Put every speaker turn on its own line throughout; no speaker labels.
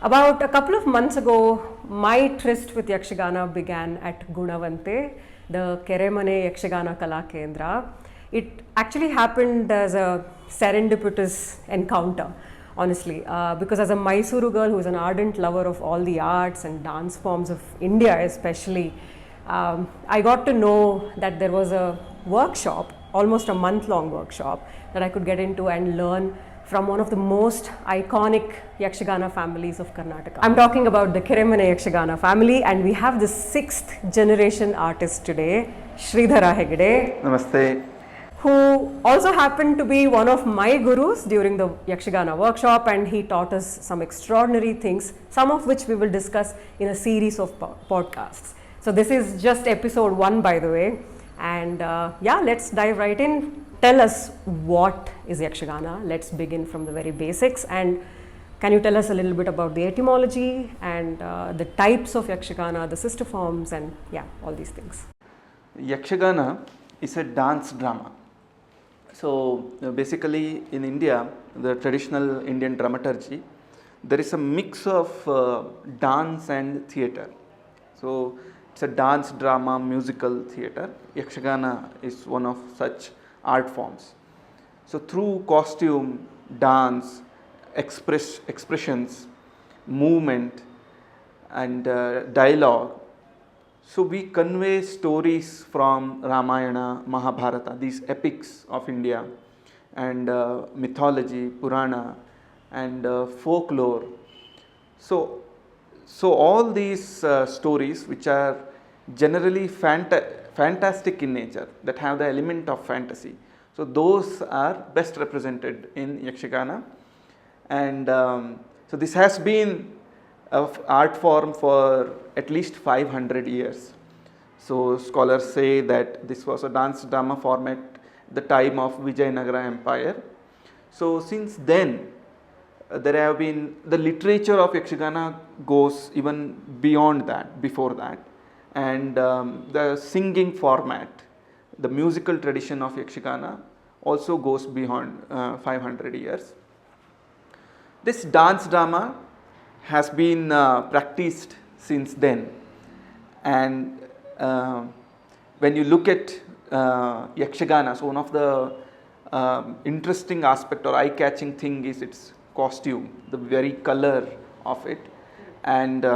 About a couple of months ago, my tryst with Yakshagana began at Gunavanté, the Keremane Yakshagana Kala Kendra. It actually happened as a serendipitous encounter, honestly, because as a Mysuru girl who is an ardent lover of all the arts and dance forms of India especially, I got to know that there was a workshop, almost a month-long workshop, that I could get into and learn from one of the most iconic Yakshagana families of Karnataka. I'm talking about the Keremane Yakshagana family, and we have the 6th generation artist today, Shridhara Hegde.
Namaste.
Who also happened to be one of my gurus during the Yakshagana workshop, and he taught us some extraordinary things, some of which we will discuss in a series of podcasts. So this is just episode 1, by the way, and yeah, let's dive right in. Tell us, what is Yakshagana? Let's begin from the very basics, and can you tell us a little bit about the etymology and the types of Yakshagana, the sister forms, and yeah, all these things.
Yakshagana is a dance drama. So basically in India, the traditional Indian dramaturgy, there is a mix of dance and theatre. So it's a dance drama musical theatre. Yakshagana is one of such art forms. So through costume, dance, expressions, movement and dialogue, so we convey stories from Ramayana, Mahabharata, these epics of India, and mythology, Purana, and folklore. So all these stories, which are generally fantastic in nature, that have the element of fantasy, so those are best represented in Yakshagana. And so this has been an art form for at least 500 years. So scholars say that this was a dance drama format at the time of Vijayanagara Empire. So since then, there have been, the literature of Yakshagana goes even beyond that, before that, and the singing format, the musical tradition of Yakshagana also goes beyond 500 years. This dance drama has been practiced since then, and when you look at Yakshagana, so one of the interesting aspect or eye-catching thing is its costume, the very color of it, and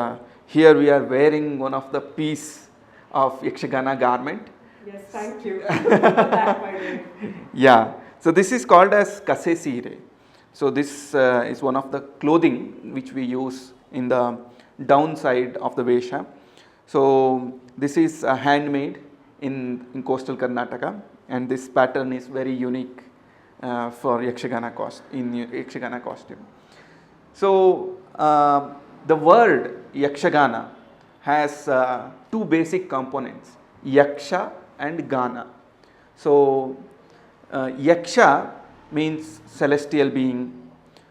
here we are wearing one of the piece of Yakshagana garment.
Yes, thank you. That, by the way.
Yeah, so this is called as kasesire. So this is one of the clothing which we use in the downside of the Vesha. So this is handmade in coastal Karnataka, and this pattern is very unique for Yakshagana costume. So the word Yakshagana has 2 basic components, Yaksha and Gana. So Yaksha means celestial being,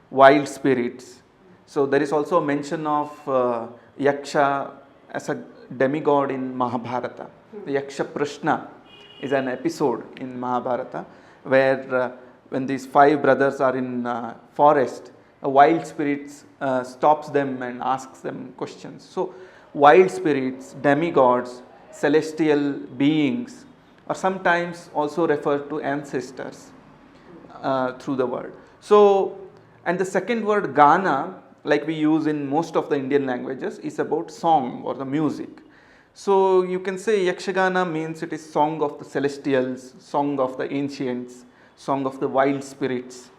wild spirits. So there is also a mention of Yaksha as a demigod in Mahabharata. The Yaksha Prashna is an episode in Mahabharata where when these 5 brothers are in forest, a wild spirit stops them and asks them questions. So wild spirits, demigods, celestial beings are sometimes also referred to ancestors through the word. So, and the second word Gana, like we use in most of the Indian languages, is about song or the music. So you can say Yakshagana means it is song of the celestials, song of the ancients, song of the wild spirits,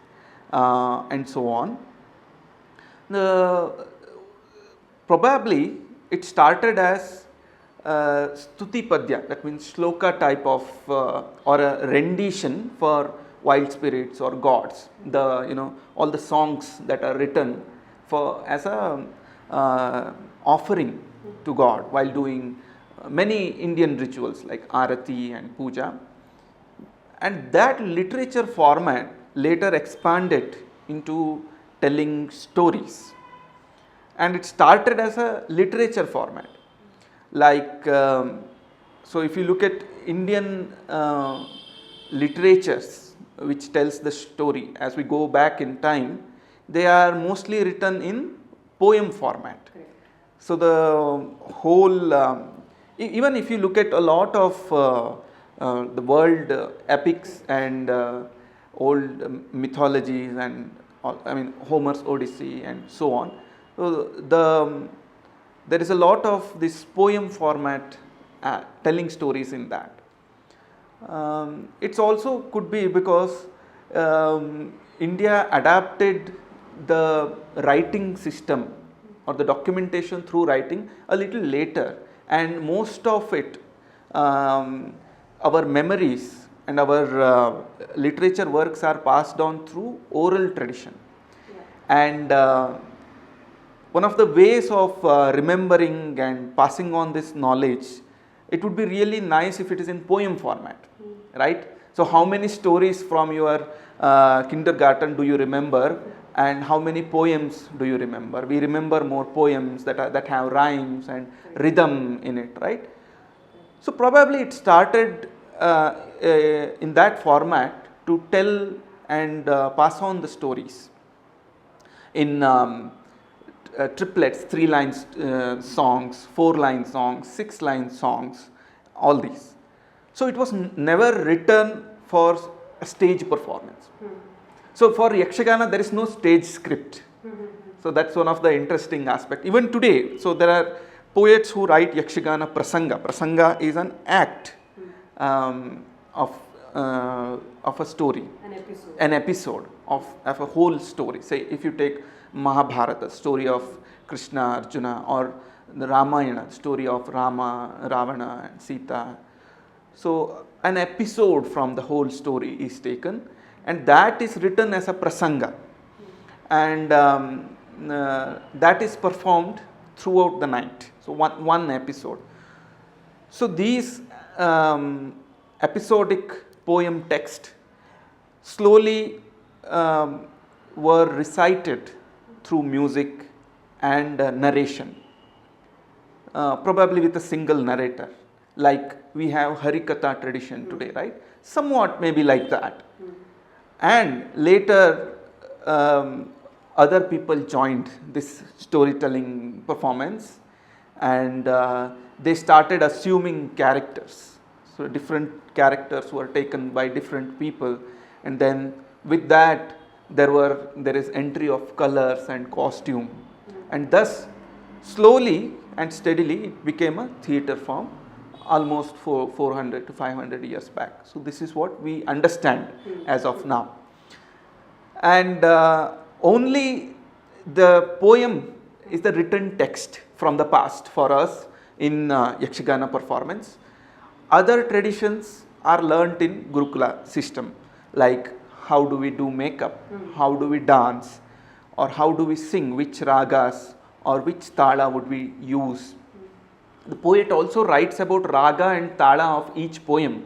and so on. Probably it started as Stuti Padya, that means shloka type of or a rendition for wild spirits or gods. All the songs that are written for as a offering to God while doing many Indian rituals like Arati and Puja. And that literature format later expanded into telling stories, and it started as a literature format. Like so if you look at Indian literatures which tells the story as we go back in time, they are mostly written in poem format.
Correct.
So the whole, even if you look at a lot of the world epics and old mythologies and Homer's Odyssey and so on, so there is a lot of this poem format telling stories in that. It's also could be because India adapted the writing system or the documentation through writing a little later, and most of it, our memories and our literature works are passed on through oral tradition. Yeah. And one of the ways of remembering and passing on this knowledge, it would be really nice if it is in poem format, right? So how many stories from your kindergarten do you remember, and how many poems do you remember? We remember more poems that have rhymes and rhythm in it, right? So probably it started in that format to tell and pass on the stories in triplets, 3-line songs, 4-line songs, 6-line songs, all these. So it was never written for a stage performance. So for Yakshagana there is no stage script. So that's one of the interesting aspects. Even today, so there are poets who write Yakshagana prasanga. Prasanga is an act of a story, an episode of a whole story. Say if you take Mahabharata, story of Krishna, Arjuna, or the Ramayana, story of Rama, Ravana and Sita. So an episode from the whole story is taken, and that is written as a prasanga, and that is performed throughout the night. So one episode. So these episodic poem text slowly were recited through music and narration, probably with a single narrator, like we have Harikatha tradition today, right? Somewhat maybe like that. And later other people joined this storytelling performance, and they started assuming characters. So different characters were taken by different people, and then with that there is entry of colors and costume, and thus slowly and steadily it became a theatre form almost 400 to 500 years back. So this is what we understand as of now. And only the poem is the written text from the past for us in Yakshagana performance. Other traditions are learnt in Gurukula system, like how do we do makeup, how do we dance, or how do we sing, which ragas or which tala would we use. The poet also writes about raga and tala of each poem,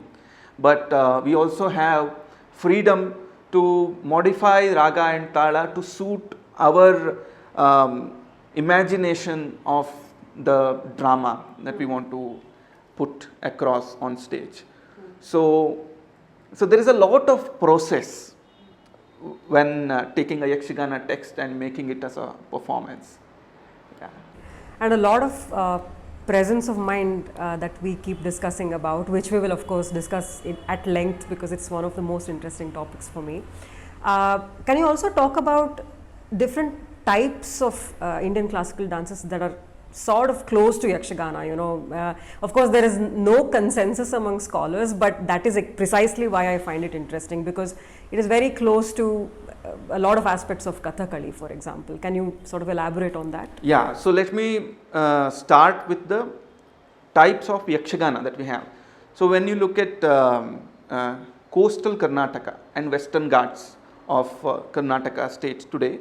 but we also have freedom to modify raga and tala to suit our imagination of the drama that we want to put across on stage. So there is a lot of process when taking a Yakshagana text and making it as a performance. Yeah.
And a lot of presence of mind that we keep discussing about, which we will of course discuss at length because it's one of the most interesting topics for me. Can you also talk about different types of Indian classical dances that are sort of close to Yakshagana? You know, of course there is no consensus among scholars, but that is precisely why I find it interesting, because it is very close to a lot of aspects of Kathakali, for example. Can you sort of elaborate on that?
Yeah, so let me start with the types of Yakshagana that we have. So when you look at coastal Karnataka and western Ghats of Karnataka states today,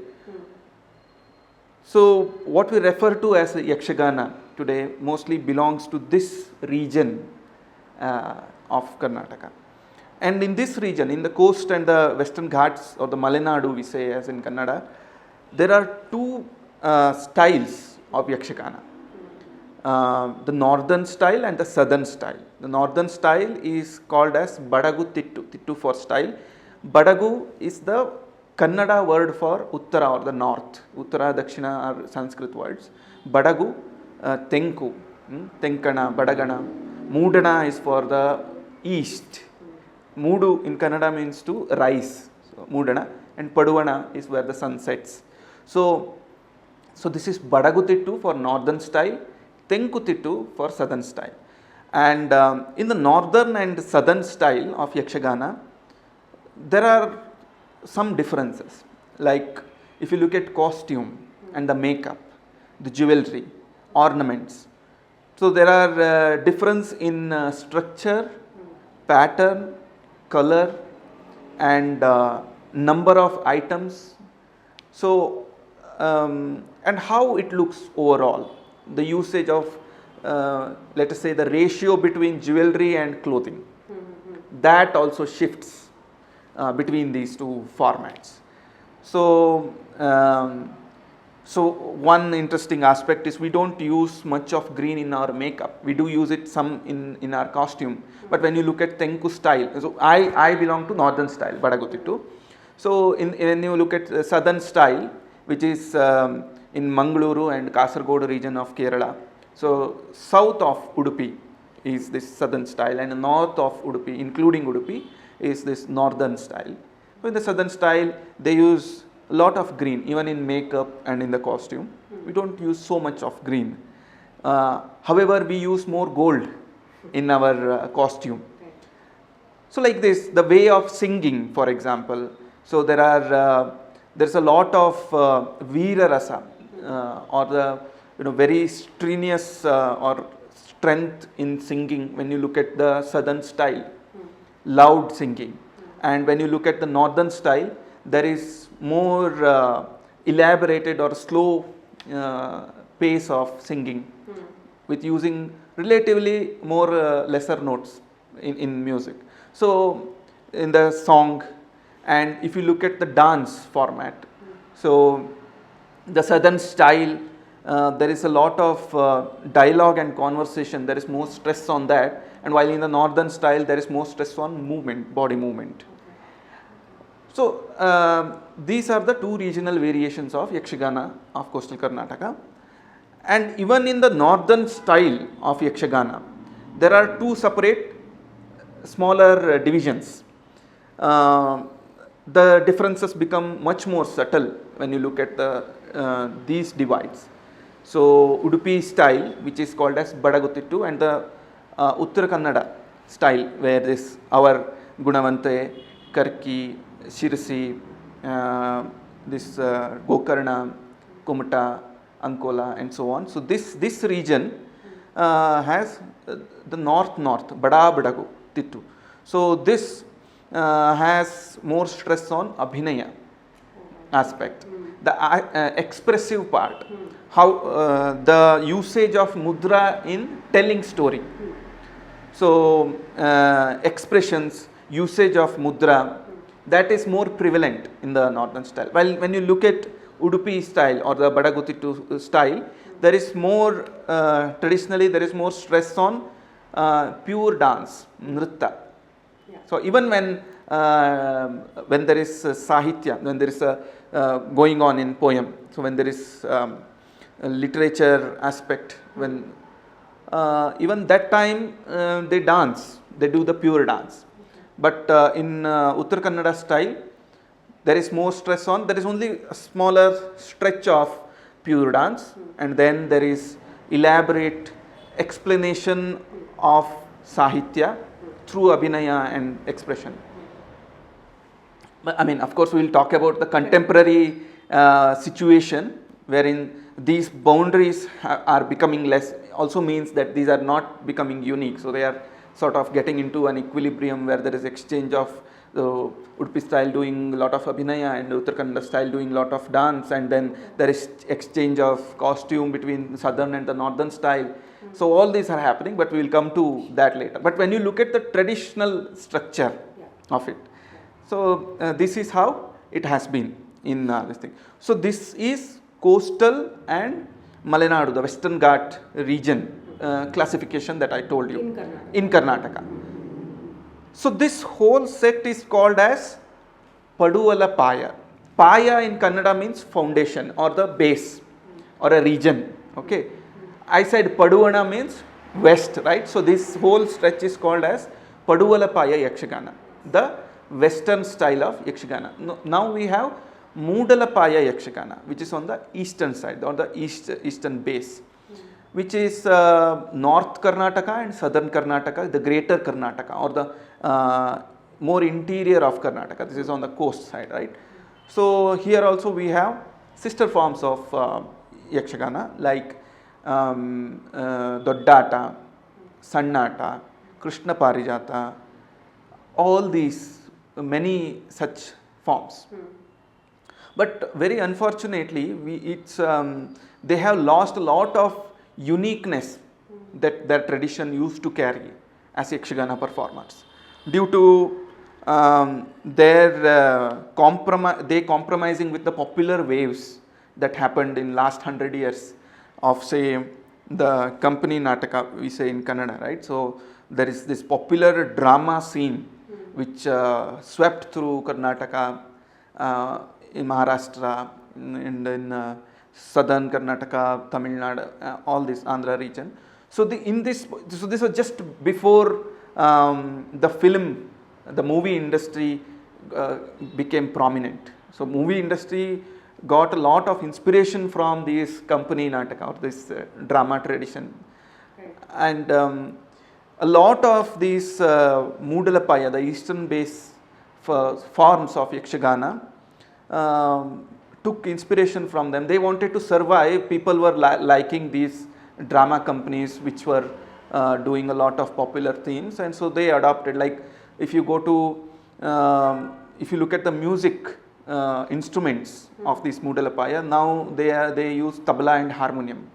so what we refer to as Yakshagana today mostly belongs to this region of Karnataka. And in this region, in the coast and the western Ghats, or the Malenadu we say as in Kannada, there are two styles of Yakshagana. The northern style and the southern style. The northern style is called as Badagu Tittu, Tittu for style. Badagu is the Kannada word for Uttara or the north. Uttara, Dakshina are Sanskrit words. Badagu, Tenku, Tenkana, Badagana. Mudana is for the east. Mudu in Kannada means to rise, so Mudana, and Paduvana is where the sun sets. So this is Badagutittu for northern style, Tenkutittu for southern style. And in the northern and southern style of Yakshagana, there are some differences. Like if you look at costume and the makeup, the jewelry, ornaments. So there are difference in structure, pattern, color, and number of items. So and how it looks overall. The usage of let us say the ratio between jewelry and clothing, that also shifts between these two formats. So one interesting aspect is we don't use much of green in our makeup. We do use it some in our costume. But when you look at Tenku style, so I belong to northern style, Badagutittu. So when you look at southern style, which is in Mangaluru and Kasaragod region of Kerala. So south of Udupi is this southern style, and north of Udupi, including Udupi, is this northern style. So in the southern style, they use a lot of green, even in makeup and in the costume. We don't use so much of green. However, we use more gold in our costume. So like this, the way of singing, for example. So there's a lot of Veera Rasa or the very strenuous or strength in singing when you look at the southern style, loud singing. And when you look at the northern style, there is more elaborated or slow pace of singing with using relatively more lesser notes in music. So in the song, and if you look at the dance format, so the southern style, there is a lot of dialogue and conversation. There is more stress on that, and while in the northern style there is more stress on movement, body movement. So these are the two regional variations of Yakshagana of coastal Karnataka. And even in the northern style of Yakshagana, there are two separate smaller divisions. The differences become much more subtle when you look at these divides. So Udupi style, which is called as Badagutittu, and the Uttara Kannada style, where this our Gunavanté, Karki, Shirsi, this Gokarna, Kumata, Ankola, and so on. So this region has the north, Bada Badagu Tittu. So this has more stress on Abhinaya aspect, the expressive part, how the usage of mudra in telling story. So expressions, usage of mudra, that is more prevalent in the northern style. While when you look at Udupi style or the Badagutittu style, there is more traditionally there is more stress on pure dance, nritta. So even when there is sahitya, when there is going on in poem, so when there is literature aspect, when even that time they dance, they do the pure dance. But in Uttara Kannada style, there is more stress on, there is only a smaller stretch of pure dance, and then there is elaborate explanation of sahitya through abhinaya and expression. I mean, of course, we will talk about the contemporary situation wherein these boundaries are becoming less, also means that these are not becoming unique. So they are sort of getting into an equilibrium where there is exchange of Udupi style doing a lot of abhinaya and Uttara Kannada style doing a lot of dance, and then there is exchange of costume between southern and the northern style. So all these are happening, but we will come to that later. But when you look at the traditional structure of it, so this is how it has been in this thing. So this is coastal and Malenadu, the Western Ghat region classification that I told you in Karnataka. So this whole set is called as Paduvala Paya. Paya in Kannada means foundation or the base or a region. Okay, I said Paduvana means west, right? So this whole stretch is called as Paduvala Paya Yakshagana, the western style of Yakshagana. Now we have Moodala Paya Yakshagana, which is on the eastern side or the eastern base, which is North Karnataka and Southern Karnataka, the greater Karnataka or the more interior of Karnataka. This is on the coast side, right? So here also we have sister forms of Yakshagana like Doddata, Sannata, Krishna Parijata, all these, many such forms. But very unfortunately, they have lost a lot of uniqueness that their tradition used to carry as Yakshagana performers due to their compromising with the popular waves that happened in last 100 years of, say, the company Nataka, we say in Kannada, right? So there is this popular drama scene which swept through Karnataka, in Maharashtra, and in southern Karnataka, Tamil Nadu, all this Andhra region. So this was just before the movie industry became prominent. So movie industry got a lot of inspiration from this company Nataka or this drama tradition. Right. And a lot of these Moodalapaya, the eastern base forms of Yakshagana, took inspiration from them. They wanted to survive. People were liking these drama companies which were doing a lot of popular themes, and so they adopted. Like if you go to, if you look at the music instruments of these Moodalapaya, now they use tabla and harmonium,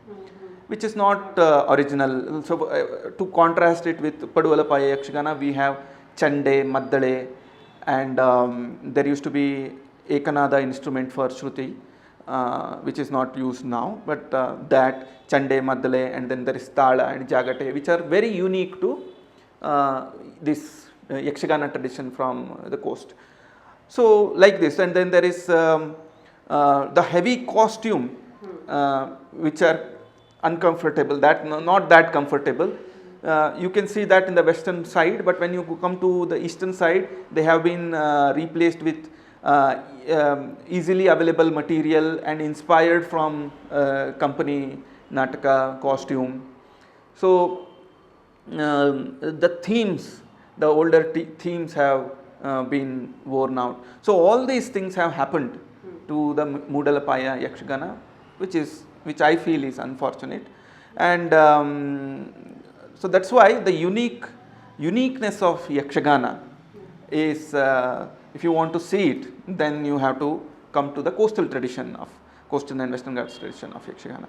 which is not original. So to contrast it with Paduvalapaya Yakshagana, we have Chande, Maddale, and there used to be Ekanada instrument for Shruti, which is not used now, but that Chande, Maddale, and then there is Tala and Jagate, which are very unique to this Yakshagana tradition from the coast. So like this, and then there is the heavy costume, which are uncomfortable, not that comfortable. You can see that in the western side, but when you come to the eastern side, they have been replaced with easily available material and inspired from company Nataka costume. So the themes, the older themes have been worn out. So all these things have happened to the Moodalapaya Yakshagana, which I feel is unfortunate. And so that's why the uniqueness of Yakshagana is, if you want to see it, then you have to come to the coastal and Western Ghats tradition of Yakshagana.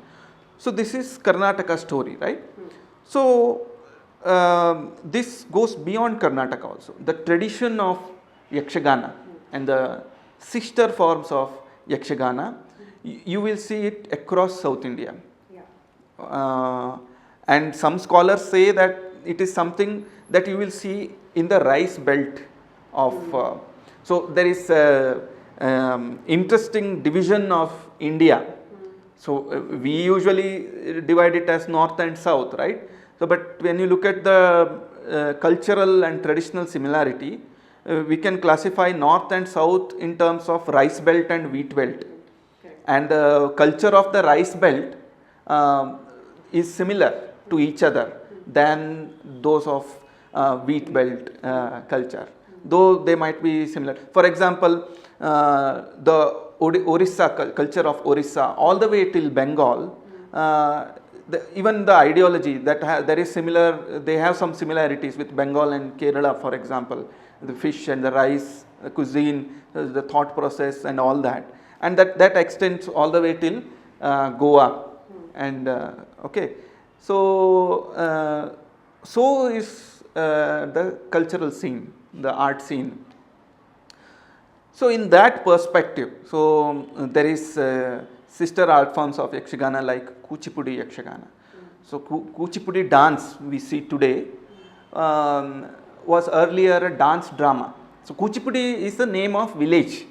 So this is Karnataka story, right? So this goes beyond Karnataka also. The tradition of Yakshagana and the sister forms of Yakshagana, you will see it across South India. Yeah. And some scholars say that it is something that you will see in the rice belt of. So there is interesting division of India. So we usually divide it as north and south, right? So but when you look at the cultural and traditional similarity, we can classify north and south in terms of rice belt and wheat belt. Okay. And the culture of the rice belt is similar to each other than those of wheat belt culture, though they might be similar. For example, the Orissa culture of Orissa all the way till Bengal, even the ideology that there is similar, they have some similarities with Bengal and Kerala, for example, the fish and the rice, the cuisine, the thought process and all that, and that extends all the way till Goa. And okay, so so is the cultural scene, the art scene. So in that perspective, so there is sister art forms of Yakshagana like Kuchipudi Yakshagana. So Kuchipudi dance we see today was earlier a dance drama. So Kuchipudi is the name of village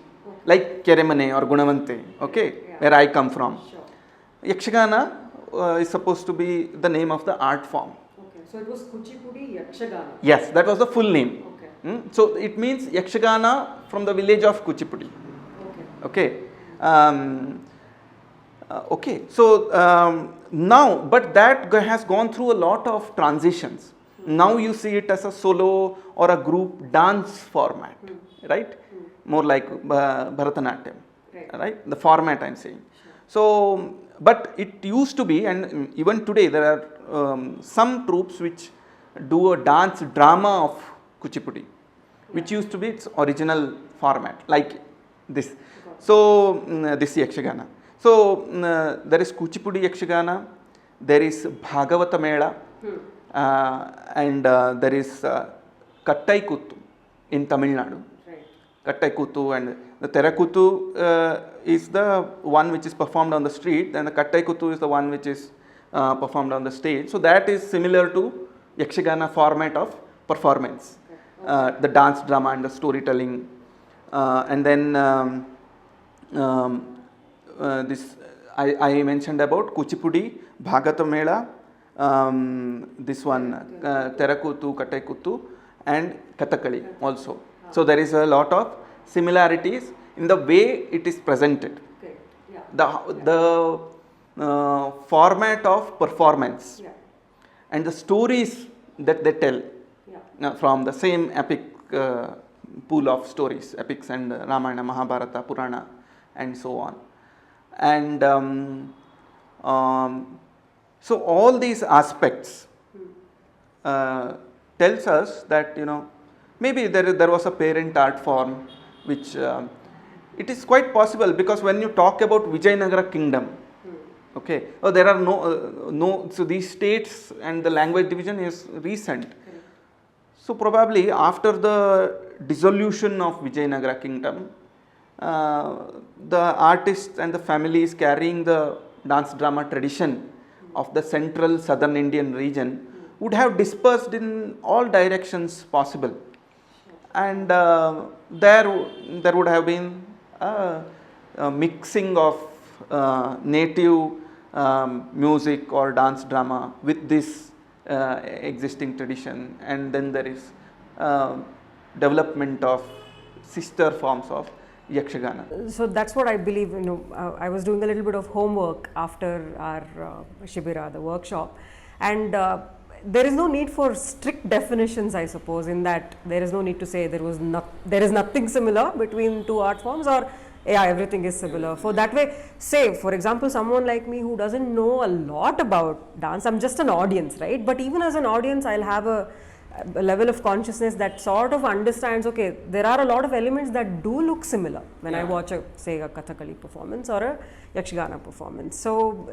like Keremane or Gunavanté, okay, where I come from. Yakshagana is supposed to be the name of the art form.
Okay, so it was Kuchipudi Yakshagana.
Yes, that was the full name.
Okay.
So it means Yakshagana from the village of Kuchipudi.
Okay.
Okay. So now, but that has gone through a lot of transitions. Now you see it as a solo or a group dance format, right? More like Bharatanatyam, right? The format I'm saying. So, but it used to be, and even today there are some troupes which do a dance drama of Kuchipudi, which used to be its original format, like this. So, this Yakshagana. So, there is Kuchipudi Yakshagana, there is Bhagavata Mela, and there is Kattai Kuttu in Tamil Nadu. Kattai Kuttu, and the Terakuttu is the one which is performed on the street, and the Kattai Kuttu is the one which is performed on the stage. So, that is similar to Yakshagana format of performance, the dance drama and the storytelling. And then this I mentioned about Kuchipudi, Bhagavata Mela, this one Terakuttu, Kattai Kuttu, and Kathakali also. So there is a lot of similarities in the way it is presented. The format of performance and the stories that they tell from the same epic pool of stories, epics and Ramayana, Mahabharata, Purana, and so on. And so all these aspects tells us that, you know, maybe there was a parent art form which it is quite possible, because when you talk about Vijayanagara kingdom, okay, there are no, so these states and the language division is recent. So probably after the dissolution of Vijayanagara kingdom, the artists and the families carrying the dance drama tradition of the central southern Indian region would have dispersed in all directions possible. And there would have been a mixing of native music or dance drama with this existing tradition, and then there is development of sister forms of Yakshagana.
So that's what I believe. You know, I was doing a little bit of homework after our Shibira, the workshop, and there is no need for strict definitions, I suppose, in that there is no need to say there is nothing similar between two art forms, or everything is similar. For that way, say for example, someone like me who doesn't know a lot about dance, I'm just an audience, right? But even as an audience, I'll have a level of consciousness that sort of understands, okay, there are a lot of elements that do look similar when I watch a Kathakali performance or a Yakshagana performance. So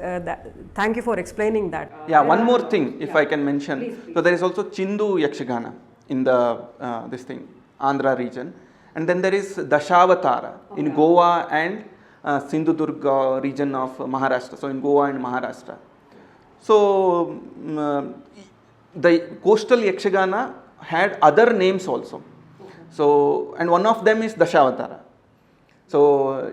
thank you for explaining that.
One more thing, if I can mention. Please. So there is also Chindu Yakshagana in the this thing, Andhra region, and then there is Dashavatara in Goa and Sindhudurga region of Maharashtra. So in Goa and Maharashtra. So the coastal Yakshagana had other names also. So, and one of them is Dashavatara. So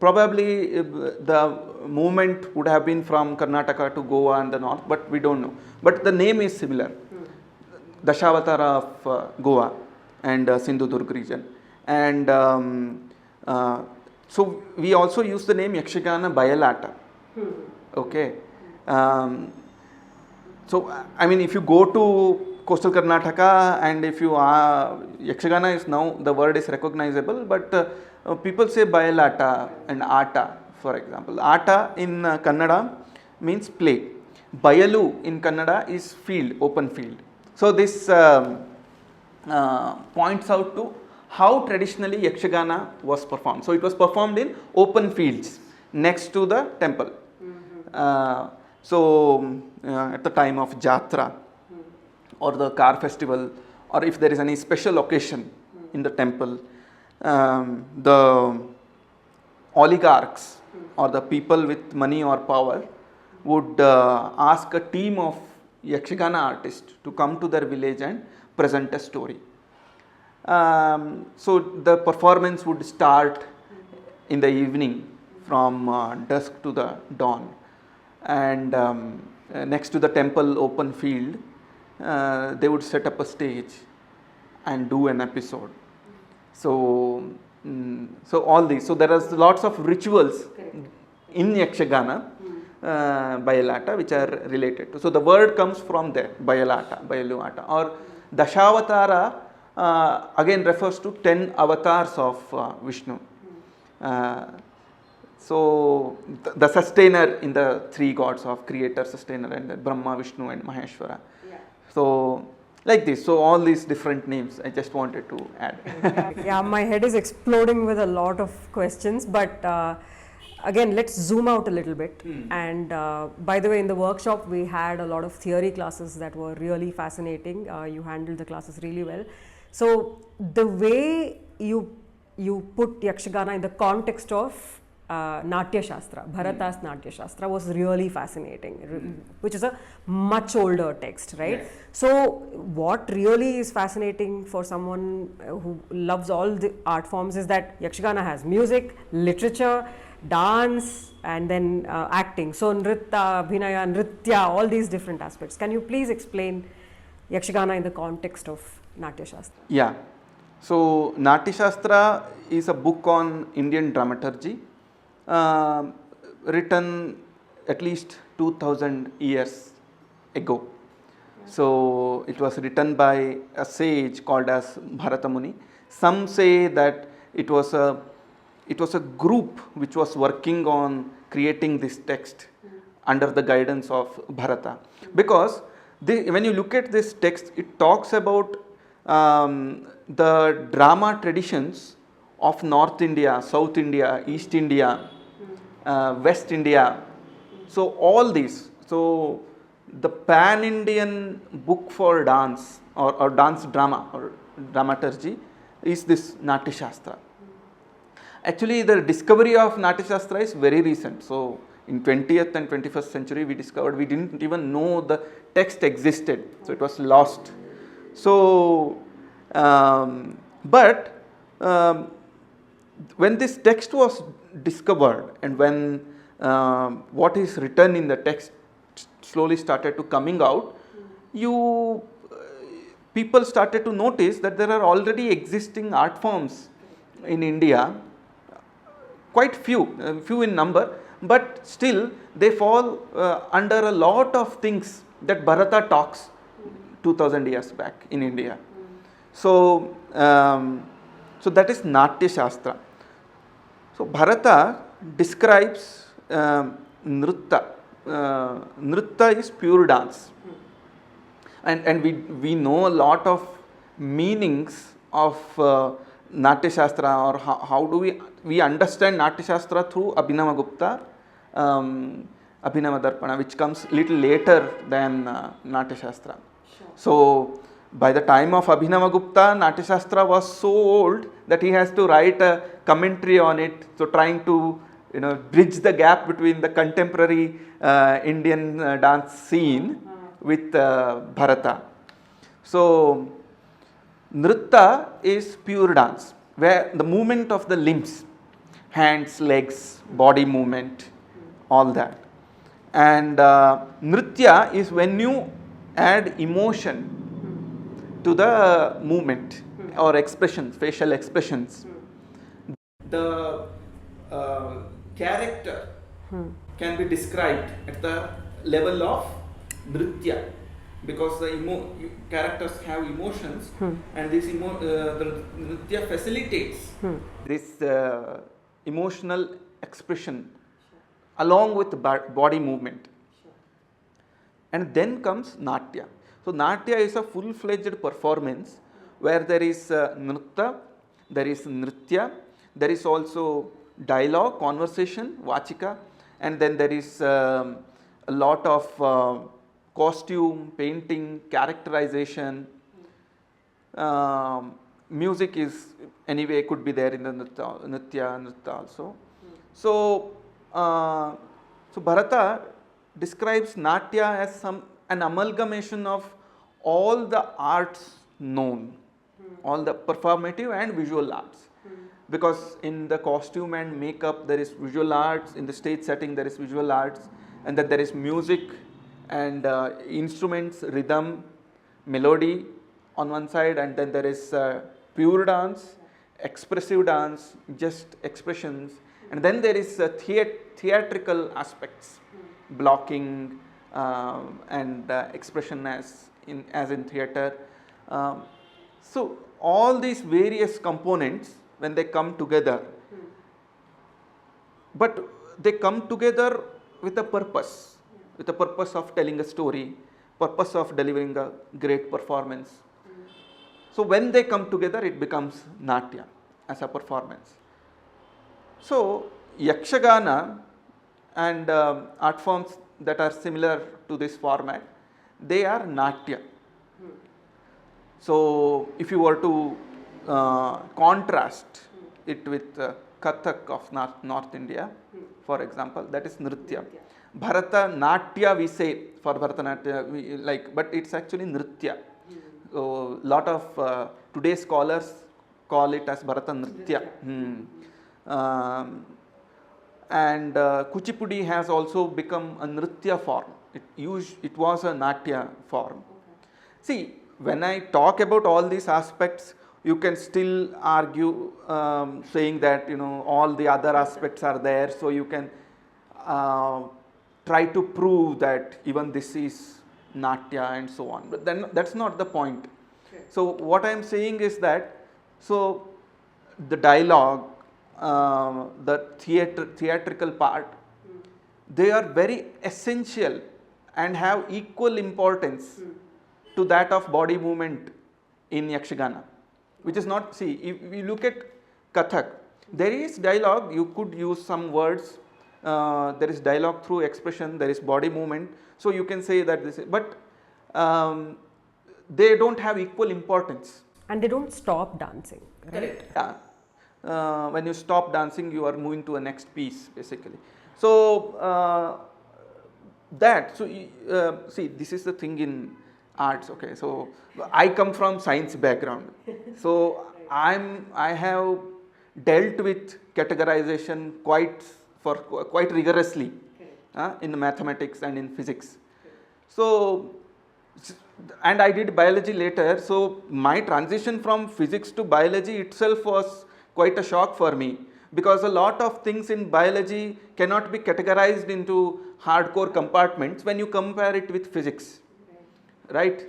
probably the movement would have been from Karnataka to Goa and the north, but we don't know. But the name is similar. Dashavatara of Goa and Sindhudurg region. And so we also use the name Yakshagana Bayalata. Okay. So, I mean, if you go to coastal Karnataka and if you are, Yakshagana is now, the word is recognizable, but people say Bayalata and Ata, for example. Ata in Kannada means play. Bayalu in Kannada is field, open field. So, this points out to how traditionally Yakshagana was performed. So, it was performed in open fields next to the temple. So, at the time of Jatra or the car festival, or if there is any special occasion in the temple, the oligarchs or the people with money or power would ask a team of Yakshagana artists to come to their village and present a story. So the performance would start in the evening from dusk to the dawn, and next to the temple open field, they would set up a stage and do an episode. So, so all these. So there are lots of rituals in Yakshagana, Bayalata, which are related to. So the word comes from there, Bayalata, Bayaluata, or Dashavatara again refers to 10 avatars of Vishnu. So the sustainer in the three gods of creator, sustainer, and Brahma, Vishnu, and Maheshwara.
Yeah.
So like this. So all these different names I just wanted to add.
Yeah, my head is exploding with a lot of questions, but again, let's zoom out a little bit. And by the way, in the workshop, we had a lot of theory classes that were really fascinating. You handled the classes really well. So the way you put Yakshagana in the context of Nātyashāstra, Bharata's Nātyashāstra was really fascinating, which is a much older text, right?
Yes.
So what really is fascinating for someone who loves all the art forms is that Yakshagana has music, literature, dance, and then acting. So Nritta, Abhinaya, Nritya, all these different aspects. Can you please explain Yakshagana in the context of Nātyashāstra?
Yeah. So Nātyashāstra is a book on Indian dramaturgy, written at least 2000 years ago. So it was written by a sage called as Bharata Muni. Some say that it was a group which was working on creating this text under the guidance of Bharata, because when you look at this text, it talks about the drama traditions of North India, South India, East India, West India. So all these. So the pan-Indian book for dance or dance drama or dramaturgy is this Nātyashāstra. Actually, the discovery of Nātyashāstra is very recent. So in 20th and 21st century, we discovered, we didn't even know the text existed. So it was lost. So, when this text was discovered and when what is written in the text slowly started to coming out, people started to notice that there are already existing art forms in India, quite few in number, but still they fall under a lot of things that Bharata talks 2000 years back in India. So, so that is Nātyashāstra. So Bharata describes Nritta. Nritta is pure dance. And we know a lot of meanings of Nātyashāstra, or how do we understand Nātyashāstra through Abhinavagupta, Abhinavadarpana, which comes little later than Nātyashāstra. Sure. So by the time of Abhinavagupta, Nātyashāstra was so old that he has to write a commentary on it. So trying to bridge the gap between the contemporary Indian dance scene with Bharata. So Nritta is pure dance, where the movement of the limbs, hands, legs, body movement, all that. And Nritya is when you add emotion to the movement or expressions, facial expressions. The character can be described at the level of Nritya, because the characters have emotions, and this the Nritya facilitates this emotional expression along with the body movement. And then comes Natya. So Natya is a full-fledged performance where there is Nritta, there is Nritya, there is also dialogue, conversation, Vachika, and then there is a lot of costume, painting, characterization. Music is anyway could be there in the Nritya also. So, so Bharata describes Natya as an amalgamation of all the arts known, all the performative and visual arts. because in the costume and makeup there is visual arts, in the stage setting there is visual arts, and then there is music and instruments, rhythm, melody on one side, and then there is pure dance, expressive dance, just expressions, and then there is theatrical aspects, blocking and expression as in theatre. So all these various components, when they come together, but they come together with a purpose, of telling a story, purpose of delivering a great performance. So when they come together, it becomes Natya as a performance. So Yakshagana and art forms that are similar to this format, they are Natya. So if you were to contrast it with Kathak of North India, for example, that is Nritya. Bharatanatyam we say for Bharatanatyam, but it's actually Nritya. So lot of today's scholars call it as Bharatanatyam. And Kuchipudi has also become a Nritya form. It was a Natya form. See, when I talk about all these aspects, you can still argue saying that all the other aspects are there, so you can try to prove that even this is Natya and so on. But then that's not the point. Okay. So what I am saying is that the dialogue, the theatrical part, they are very essential and have equal importance to that of body movement in Yakshagana, which is not, see, if you look at Kathak, there is dialogue, you could use some words, there is dialogue through expression, there is body movement, so you can say that this is, but they don't have equal importance.
And they don't stop dancing, right?
Yeah. When you stop dancing, you are moving to a next piece, basically. So see, this is the thing in arts. Okay, so I come from science background, so I have dealt with categorization quite rigorously in mathematics and in physics. So, and I did biology later, so my transition from physics to biology itself was quite a shock for me, because a lot of things in biology cannot be categorized into hardcore compartments when you compare it with physics, right? Sure.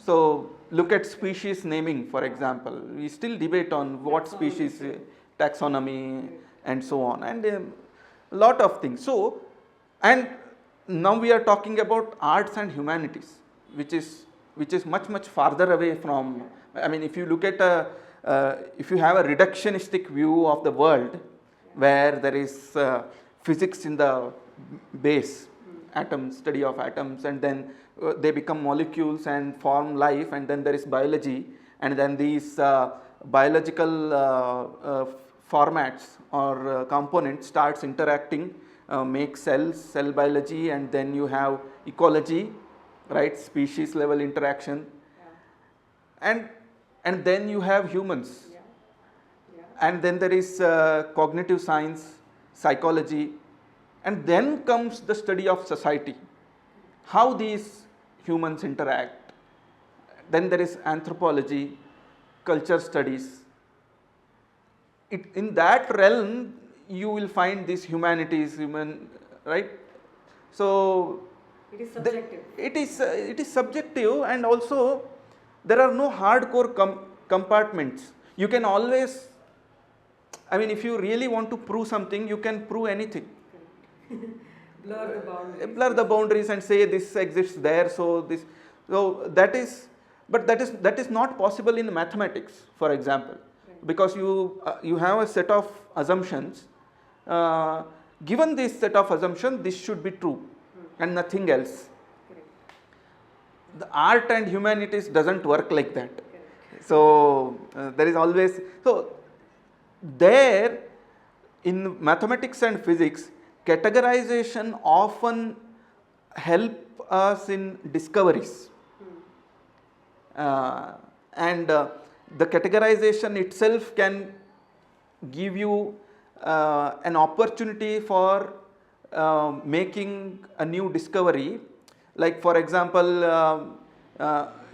So look at species naming, for example. We still debate on what species, taxonomy and so on, and a lot of things. So, and now we are talking about arts and humanities, which is much farther away from, I mean, if you look at if you have a reductionistic view of the world, where there is physics in the base, atoms, study of atoms, and then they become molecules and form life, and then there is biology, and then these biological formats or components starts interacting, make cells, cell biology, and then you have ecology, right, species level interaction, and then you have humans, and then there is cognitive science, psychology, and then comes the study of society, how these humans interact. Then there is anthropology, culture studies. In that realm, you will find these humanities, right? So
it is subjective.
It is subjective, and also there are no hardcore compartments. You can always, I mean, if you really want to prove something, you can prove anything. Blur the boundaries and say this exists there, so that is, but that is not possible in mathematics, for example, because you have a set of assumptions. Given this set of assumptions, this should be true and nothing else. The art and humanities doesn't work like that. So there is always, so there in mathematics and physics, categorization often help us in discoveries, and the categorization itself can give you an opportunity for making a new discovery. Like for example,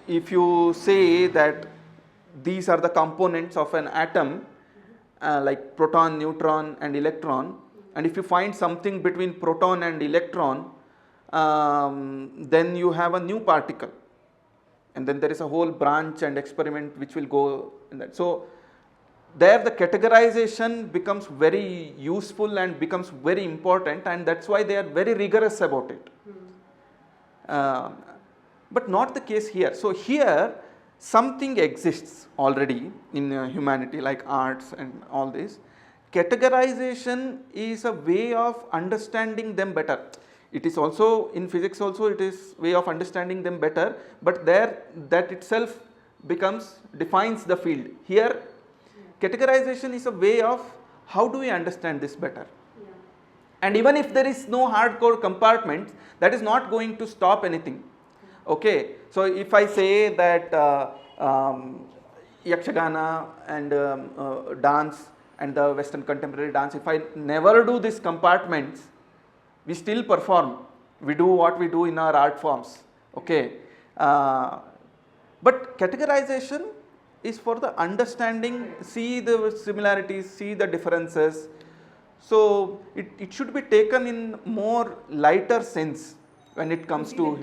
if you say that these are the components of an atom, like proton, neutron and electron, and if you find something between proton and electron, then you have a new particle, and then there is a whole branch and experiment which will go in that. So there the categorization becomes very useful and becomes very important, and that's why they are very rigorous about it. But not the case here. So here something exists already in humanity, like arts and all this. Categorization is a way of understanding them better. It is also in physics also, it is way of understanding them better, but there that itself defines the field. Here categorization is a way of how do we understand this better. And even if there is no hardcore compartments, that is not going to stop anything. Okay, so if I say that Yakshagana and dance and the Western contemporary dance, if I never do these compartments, we still perform, we do what we do in our art forms. Okay, but categorization is for the understanding, see the similarities, see the differences. So it should be taken in more lighter sense when it comes to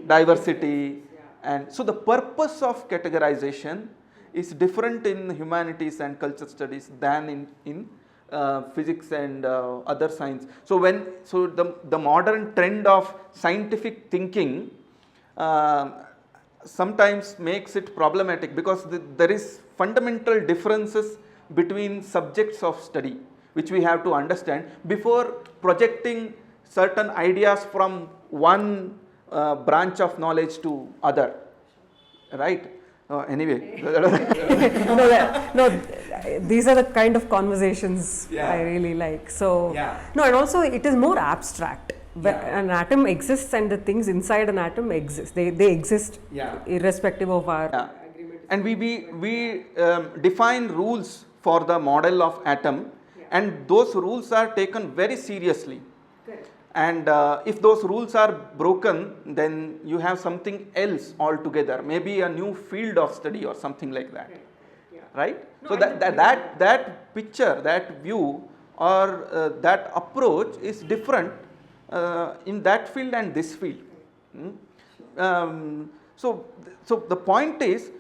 diversity. And so the purpose of categorization is different in humanities and culture studies than in physics and other science. So the modern trend of scientific thinking sometimes makes it problematic, because there is fundamental differences between subjects of study which we have to understand before projecting certain ideas from one branch of knowledge to other, right? Anyway.
No, these are the kind of conversations I really like. So, no, and also it is more abstract. But an atom exists and the things inside an atom exist. They exist irrespective of our agreement.
And we define rules for the model of atom, and those rules are taken very seriously.
Correct.
And if those rules are broken, then you have something else altogether, maybe a new field of study or something like that. Right? No, so that picture, that view or that approach is different in that field and this field. So the point is,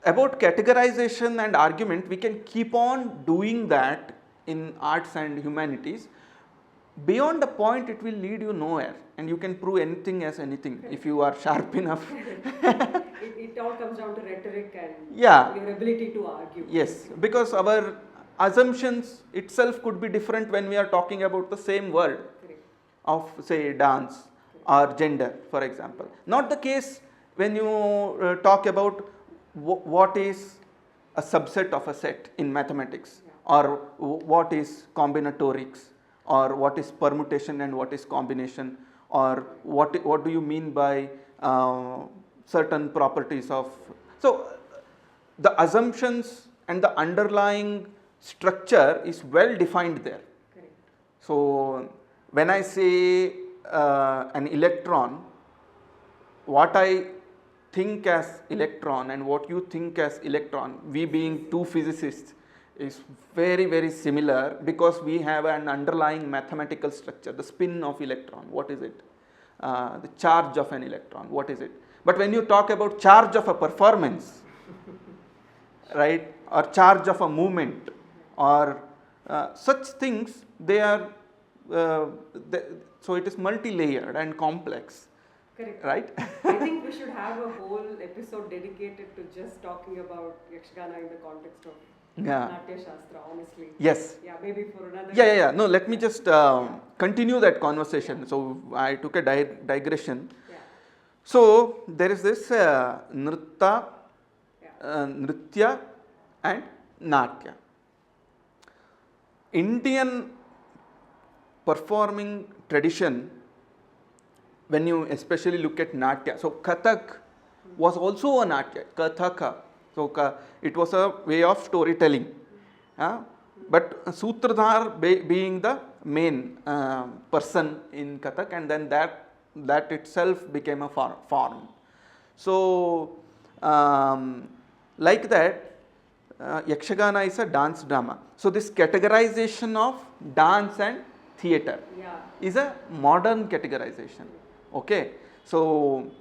about categorization and argument, we can keep on doing that in arts and humanities. Beyond a point, it will lead you nowhere, and you can prove anything as anything if you are sharp enough.
It all comes down to rhetoric and your ability to argue.
Yes, because our assumptions itself could be different when we are talking about the same word of, say, dance or gender, for example. Not the case when you talk about what is a subset of a set in mathematics, or what is combinatorics, or what is permutation and what is combination, or what do you mean by certain properties of. So the assumptions and the underlying structure is well defined there.
Correct.
So when I say an electron, what I think as electron and what you think as electron, we being two physicists, is very, very similar, because we have an underlying mathematical structure. The spin of electron, what is it? The charge of an electron, what is it? But when you talk about charge of a performance, right, or charge of a movement, or such things, they are so it is multi-layered and complex.
Correct.
Right?
I think we should have a whole episode dedicated to just talking about Yakshagana in the context of Nātyashāstra, honestly.
Yes.
Yeah, maybe for another.
Yeah. No, let me just continue that conversation. So I took a digression.
Yeah.
So there is this Nritya and Natya. Indian performing tradition, when you especially look at Natya, so Kathak was also a Natya, Kathaka. So it was a way of storytelling. but Sutradhar being the main person in Kathak, and then that itself became a form. So, like that, Yakshagana is a dance drama. So, this categorization of dance and theatre is a modern categorization. Okay. So,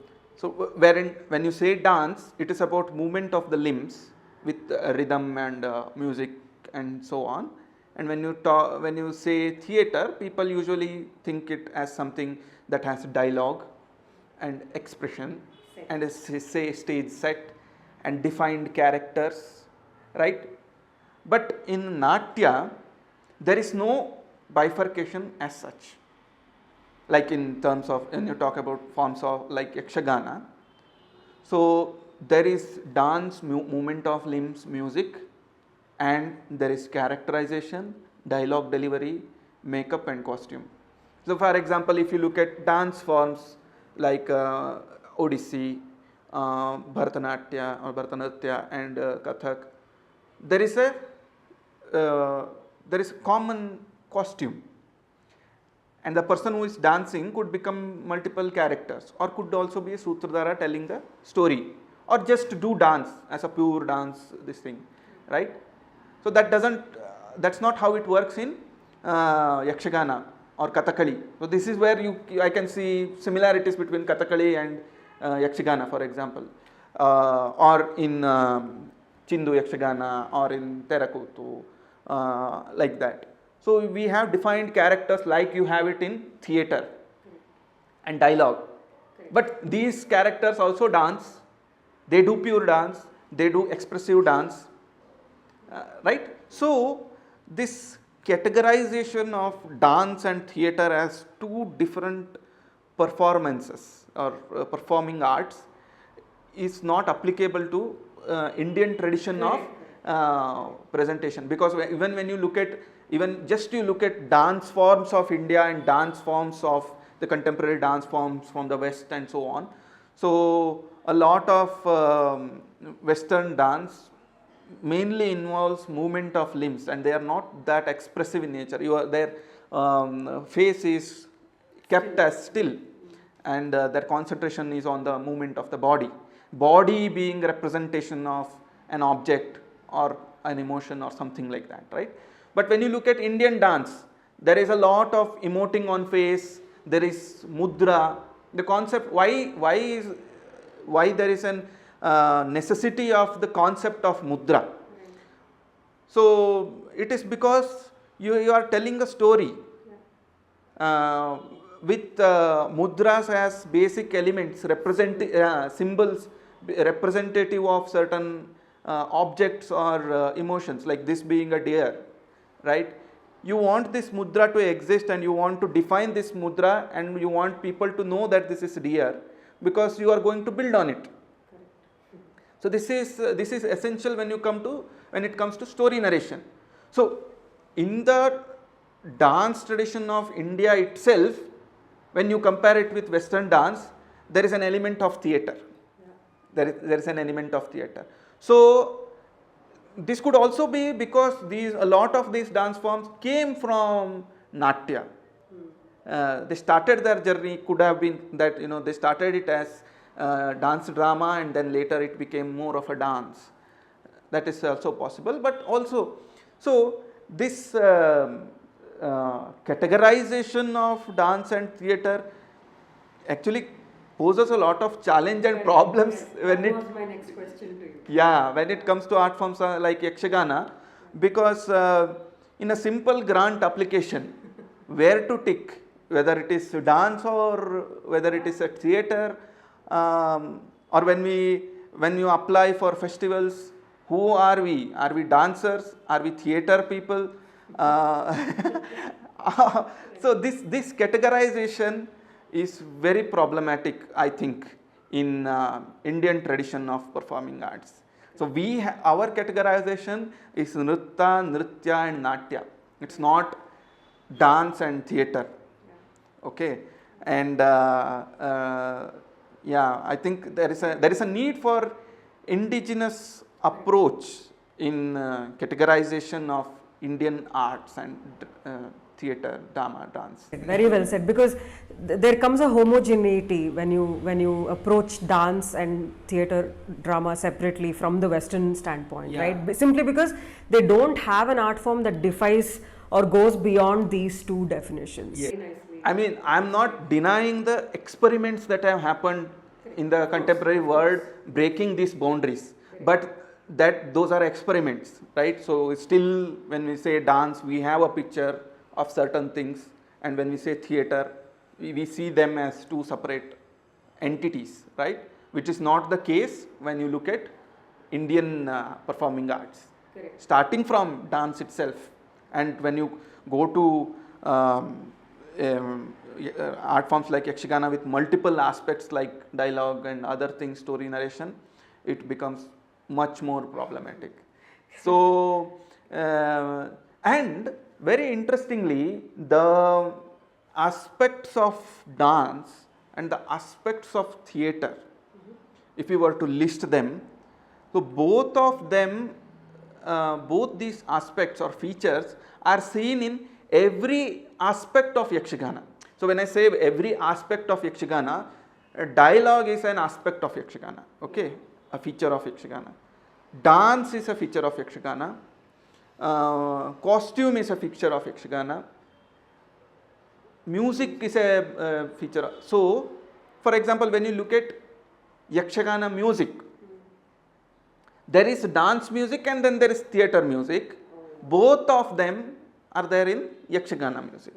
wherein when you say dance, it is about movement of the limbs with rhythm and music and so on. And when you say theatre, people usually think it as something that has dialogue and expression and a stage set and defined characters, right? But in Natya, there is no bifurcation as such. Like in terms of, when you talk about forms of like Yakshagana, so there is dance, movement of limbs, music, and there is characterization, dialogue delivery, makeup and costume. So for example, if you look at dance forms like Odissi, Bharatanatyam or Bharatanatyam and Kathak, there is a common costume, and the person who is dancing could become multiple characters, or could also be a Sutradhara telling the story, or just do dance as a pure dance, this thing, right? So that's not how it works in Yakshagana or Kathakali. So this is where I can see similarities between Kathakali and Yakshagana, for example, or in Chindu Yakshagana or in Terakutu, like that. So we have defined characters like you have it in theatre and dialogue. But these characters also dance, they do pure dance, they do expressive dance, right? So this categorization of dance and theatre as two different performances or performing arts is not applicable to Indian tradition of presentation, because even when you look at, even just you look at dance forms of India and dance forms of the contemporary dance forms from the West and so on. So a lot of Western dance mainly involves movement of limbs, and they are not that expressive in nature. Their face is kept as still, and their concentration is on the movement of the body being representation of an object or an emotion or something like that, right? But when you look at Indian dance, there is a lot of emoting on face, there is mudra. The concept, why there is an necessity of the concept of mudra? So it is because you are telling a story with mudras as basic elements, symbols representative of certain objects or emotions, like this being a deer, right? You want this mudra to exist, and you want to define this mudra, and you want people to know that this is deer, because you are going to build on it. So this is essential when it comes to story narration. So in the dance tradition of India itself, when you compare it with Western dance, there is an element of theatre. There is an element of theatre. So this could also be because a lot of these dance forms came from Natya. They started their journey, could have been that, they started it as dance drama, and then later it became more of a dance. That is also possible. But also, so this categorization of dance and theatre actually poses a lot of challenge and problems when
that was my next question to you.
Yeah, when it comes to art forms like Yakshagana, because in a simple grant application, where to tick, whether it is dance or whether it is a theatre, or when you apply for festivals, who are we? Are we dancers? Are we theatre people? So this categorization is very problematic, I think, in Indian tradition of performing arts. So our categorization is Nritya and Natya. It's not dance and theatre. Okay, and yeah, I think there is a need for indigenous approach in categorization of Indian arts and theatre, drama, dance.
Very well said, because there comes a homogeneity when you approach dance and theatre drama separately from the Western standpoint, right? Simply because they don't have an art form that defies or goes beyond these two definitions.
Yeah. I mean, I'm not denying the experiments that have happened in the contemporary world breaking these boundaries, but those are experiments, right? So still when we say dance, we have a picture of certain things, and when we say theatre, we see them as two separate entities, right? Which is not the case when you look at Indian performing arts. Correct. Starting from dance itself, and when you go to art forms like Yakshagana with multiple aspects like dialogue and other things, story narration, it becomes much more problematic. So, and very interestingly, the aspects of dance and the aspects of theatre, if you were to list them, so both of them, both these aspects or features are seen in every aspect of Yakshagana. So when I say every aspect of Yakshagana, dialogue is an aspect of Yakshagana, okay, a feature of Yakshagana. Dance is a feature of Yakshagana. Costume is a feature of Yakshagana. Music is a feature. So, for example, when you look at Yakshagana music, there is dance music and then there is theatre music. Both of them are there in Yakshagana music.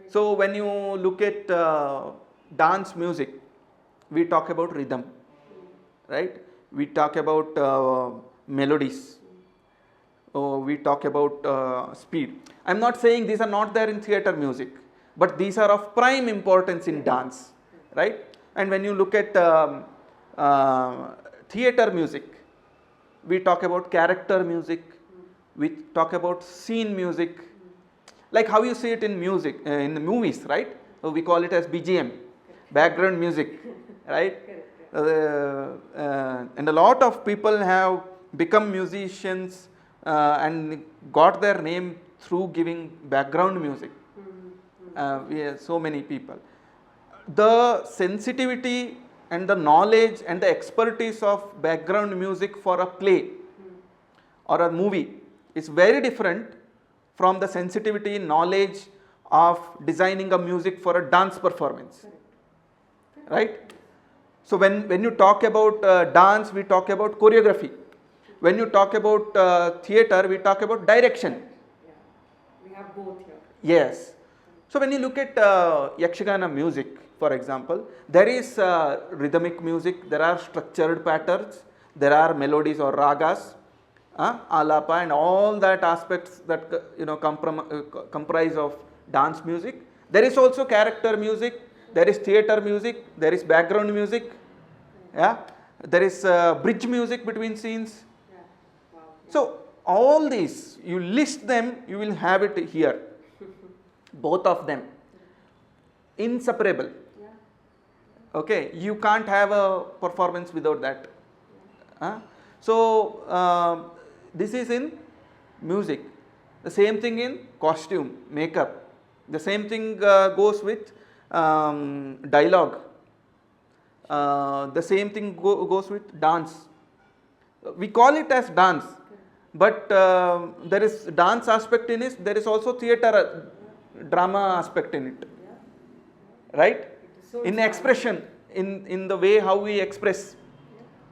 So when you look at dance music, we talk about rhythm, right? We talk about melodies. We talk about speed. I am not saying these are not there in theatre music, but these are of prime importance in dance, right? And when you look at theatre music, we talk about character music, we talk about scene music, like how you see it in music, in the movies, right? So we call it as BGM, background music, right? And a lot of people have become musicians and got their name through giving background music. We have so many people. The sensitivity and the knowledge and the expertise of background music for a play or a movie is very different from the sensitivity, knowledge of designing a music for a dance performance, right? So when you talk about dance, we talk about choreography. When you talk about theatre, we talk about direction.
Yeah. We have both here.
Yes. So when you look at Yakshagana music, for example, there is rhythmic music, there are structured patterns, there are melodies or ragas, alapa, and all that aspects that comprise of dance music. There is also character music, there is theatre music, there is background music, yeah, there is bridge music between scenes.
Yeah. Wow.
So all these, you list them, you will have it here, both of them, inseparable.
Yeah.
Okay, you can't have a performance without that. So this is in music. The same thing in costume, makeup. The same thing goes with dialogue. The same thing goes with dance. We call it as dance, but there is dance aspect in it. There is also theatre drama aspect in it, right?
So
in expression, in the way how we express,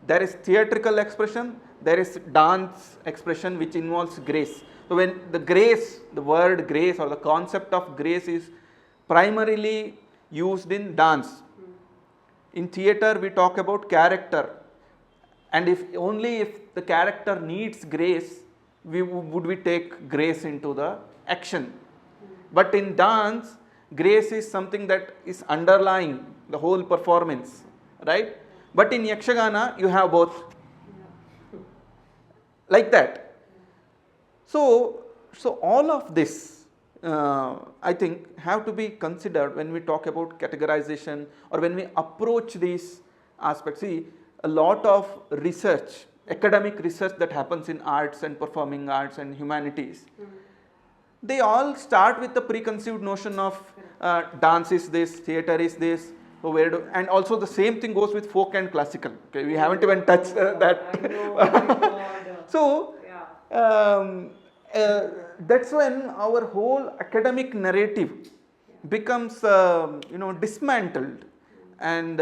there is theatrical expression, there is dance expression which involves grace. So when the grace, the word grace or the concept of grace is primarily used in dance. In theatre we talk about character, and if the character needs grace, would we take grace into the action. But in dance, grace is something that is underlying the whole performance, right? But in Yakshagana, you have both, like that. So all of this, I think, have to be considered when we talk about categorization or when we approach these aspects. See, a lot of research academic research that happens in arts and performing arts and humanities, they all start with the preconceived notion of dance is this, theatre is this, so and also the same thing goes with folk and classical. Okay, we haven't even touched that.
I know, my God.
So
Yeah.
that's when our whole academic narrative becomes dismantled and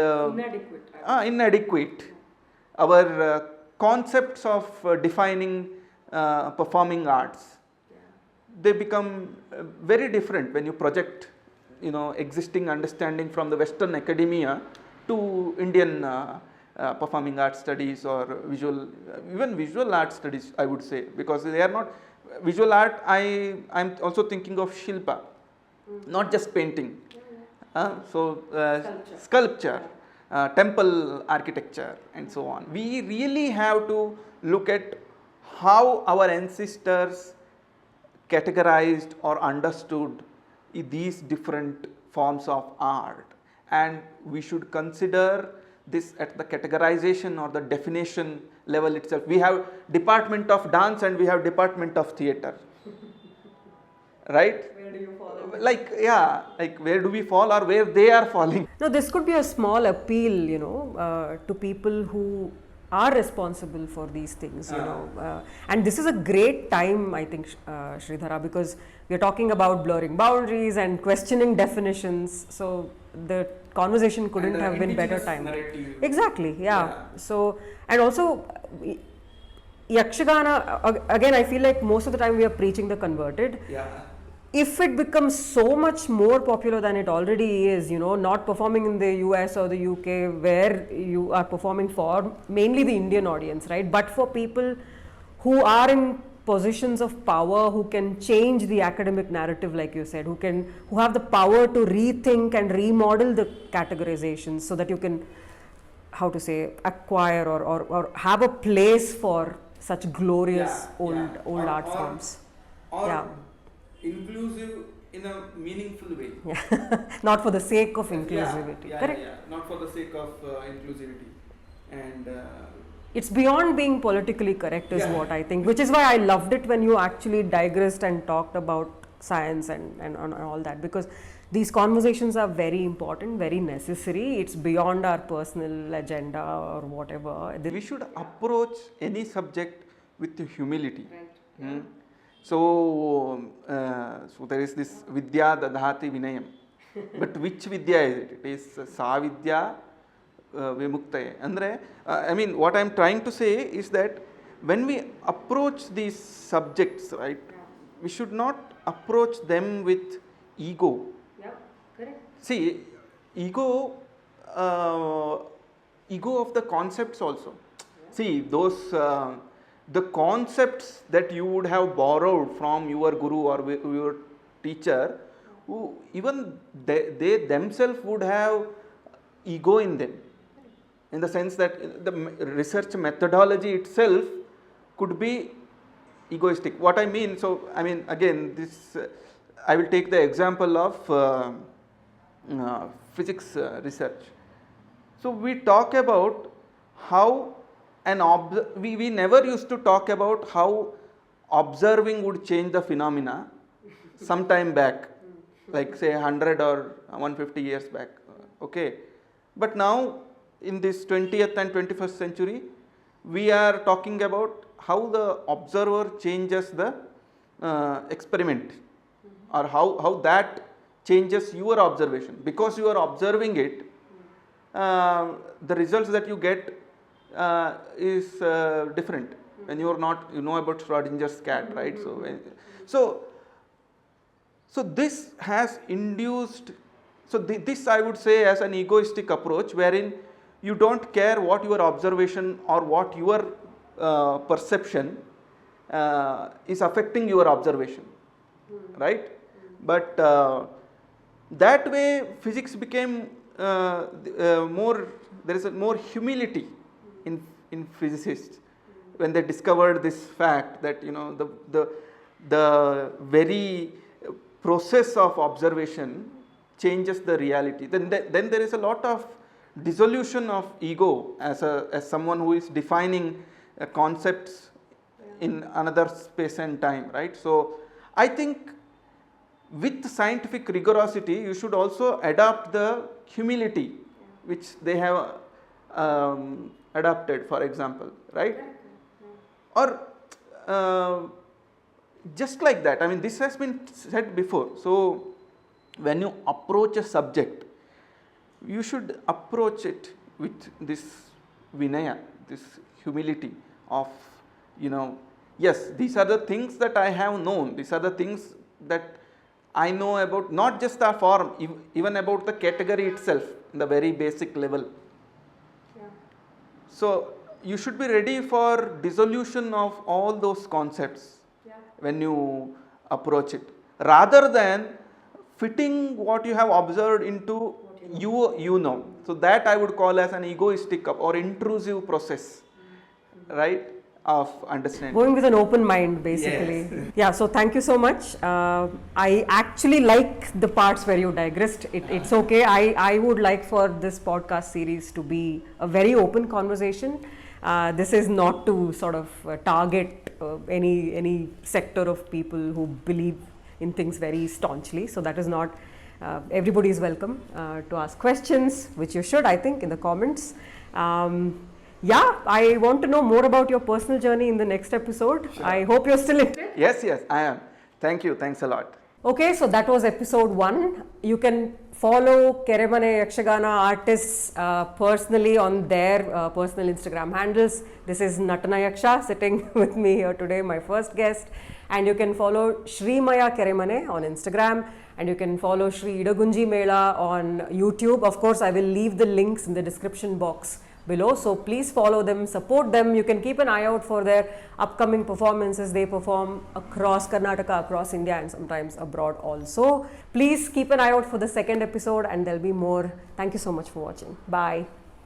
inadequate. Our concepts of defining performing arts, they become very different when you project existing understanding from the Western academia to Indian performing arts studies or even visual art studies, I would say, because they are not visual art. I'm also thinking of Shilpa, not just painting. Sculpture, temple architecture and so on. We really have to look at how our ancestors categorized or understood these different forms of art, and we should consider this at the categorization or the definition level itself. We have department of dance and we have department of theatre. Right?
Where do you fall?
Like where do we fall or where they are falling?
No, this could be a small appeal, to people who are responsible for these things, and this is a great time, I think, Shridhara, because we are talking about blurring boundaries and questioning definitions. So the conversation couldn't have been better time.
Narrative.
Exactly, yeah. So, and also Yakshagana, again, I feel like most of the time we are preaching the converted.
Yeah.
If it becomes so much more popular than it already is, not performing in the US or the UK where you are performing for mainly the Indian audience, right? But for people who are in positions of power, who can change the academic narrative, like you said, who have the power to rethink and remodel the categorizations so that you can, acquire or have a place for such glorious old art forms.
Inclusive in a meaningful way.
Not for the sake of inclusivity. Correct?
Not for the sake of inclusivity. And
it's beyond being politically correct is what I think, which is why I loved it when you actually digressed and talked about science and all that, because these conversations are very important, very necessary. It's beyond our personal agenda or whatever.
We should approach any subject with humility.
Right.
So there is this Vidya Dadhati Vinayam. But which Vidya is it? It is Savidya Vimuktaye. Andre, what I am trying to say is that when we approach these subjects, right, we should not approach them with ego.
Yeah, correct.
See, ego of the concepts also. See, those the concepts that you would have borrowed from your guru or your teacher, who even they themselves would have ego in them, in the sense that the research methodology itself could be egoistic. What I mean, again, this I will take the example of physics research. So we talk about how we never used to talk about how observing would change the phenomena some time back, like say 100 or 150 years back. Okay, but now in this 20th and 21st century, we are talking about how the observer changes the experiment, or how that changes your observation. Because you are observing it, the results that you get is different when you are not, about Schrodinger's cat, right? So this has induced, this I would say as an egoistic approach, wherein you don't care what your observation or what your perception is affecting your observation, right? But that way physics became more, there is more humility in physicists when they discovered this fact that the very process of observation changes the reality. Then there is a lot of dissolution of ego as someone who is defining concepts in another space and time, right? So I think with scientific rigorosity, you should also adopt the humility which they have adopted, for example, right? Or just like that, I mean, this has been said before. So when you approach a subject, you should approach it with this vinaya, this humility of, yes, these are the things that I have known, these are the things that I know about, not just the form, even about the category itself, in the very basic level. So you should be ready for dissolution of all those concepts when you approach it, rather than fitting what you have observed into you know. So that I would call as an egoistic or intrusive process, right, of understanding.
Going with an open mind, basically. Yes. Yeah, so thank you so much. I actually like the parts where you digressed. It's okay. I would like for this podcast series to be a very open conversation. This is not to sort of target any sector of people who believe in things very staunchly. So that is not, everybody is welcome to ask questions, which you should, I think, in the comments. Yeah, I want to know more about your personal journey in the next episode. Sure. I hope you're still interested.
Yes, I am. Thank you. Thanks a lot.
Okay, so that was episode 1. You can follow Keremane Yakshagana artists personally on their personal Instagram handles. This is Natana Yaksha sitting with me here today, my first guest. And you can follow Sri Maya Keremane on Instagram. And you can follow Sri Idagunji Mela on YouTube. Of course, I will leave the links in the description box below, so please follow them, support them. You can keep an eye out for their upcoming performances. They perform across Karnataka, across India, and sometimes abroad also. Please keep an eye out for the second episode, and there'll be more. Thank you so much for watching. Bye.